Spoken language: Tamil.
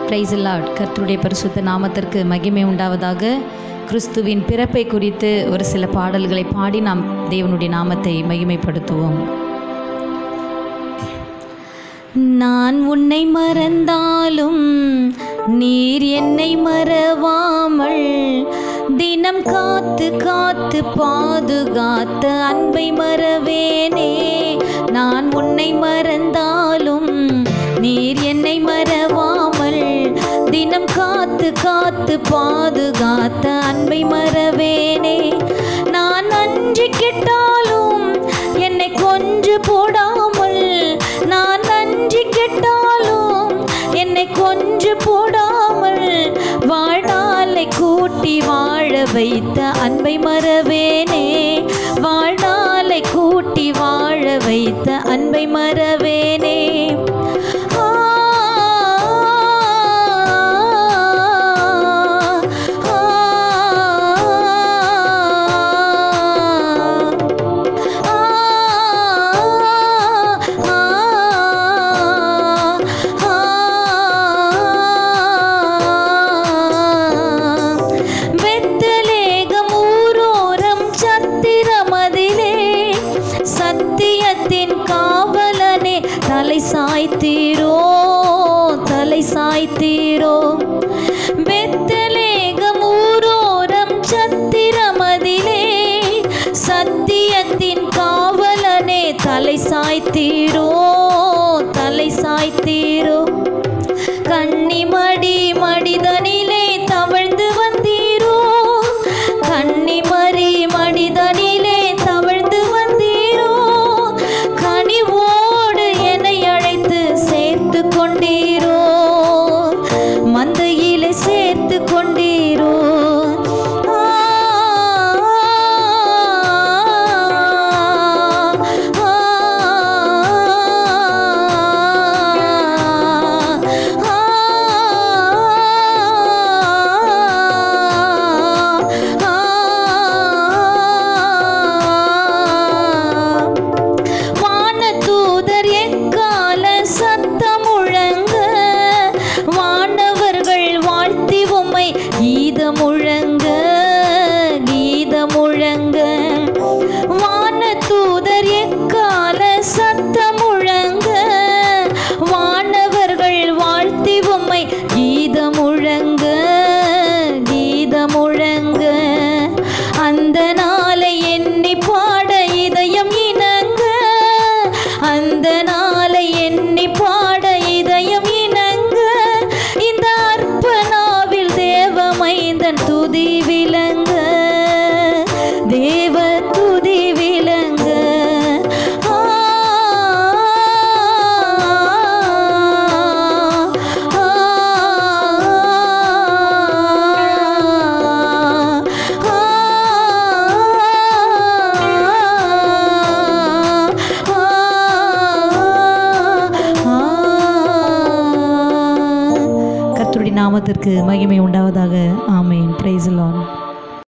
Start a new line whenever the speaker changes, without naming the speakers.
Price the Lord. கர்த்தருடைய பரிசுத்த நாமத்திற்கு மகிமை உண்டாவதாக. கிறிஸ்துவின் பிறப்பை குறித்து ஒரு சில பாடல்களை பாடி நாம் தேவனுடைய நாமத்தை மகிமைப்படுத்துவோம். நான் உன்னை மறந்தாலும் நீர் என்னை மறவாமல் தினம் காத்து காத்து பாதுகாத்த அன்பை மறவேனே. நான் உன்னை மறந்தாலும் நீர் என்னை மறவாமல் தினம் காத்து காத்து பாதுகாத்த அன்பை மறவேனே. நான் நன்றி கெட்டாலும் என்னை கொஞ்சு போடாமல், நான் நன்றி கெட்டாலும் என்னை கொஞ்சு போடாமல் வாழ்நாளை கூட்டி வாழ வைத்த அன்பை மறவேனே. வாழ்நாளை கூட்டி வாழ வைத்த அன்பை மறவேனே. தலை சாய்த்தீரோ, தலை சாய்த்தீரோ. பெத்லகேம் ஊரோரம் சத்திரமதிலே சத்தியத்தின் காவலனே தலை சாய்த்தீரோ, தலை சாய்த்தீரோ. கன்னிமடி மடிதனிலே தவழ்ந்து வந்தீரோ, கன்னிமரி மடிதனிலே தவழ்ந்து வந்தீரோ. கனிவோடு என்னை அழைத்து சேர்த்து கொண்டீரோ, மந்தையிலே சேர்த்து கொண்டீரோ. கீதம் முழங்க, கீதம் முழங்க. வானதூதர் எக்கால சத்தம் முழங்க, வானவர்கள் வாழ்த்தி உம்மை கீதம் முழங்க, கீதம் முழங்க. அந்த நாளை எண்ணி பாட இதயம் இணங்க, அந்த நாளை எண்ணி பாட இதயம் இணங்க. இந்த அர்ப்பணாவில் தேவமைந்தன் துதி விளங்க, தேவ துதி விளங்க. கர்த்தருடைய நாமத்திற்கு மகிமை உண்டாவதாக. ஆமென். Praise the Lord.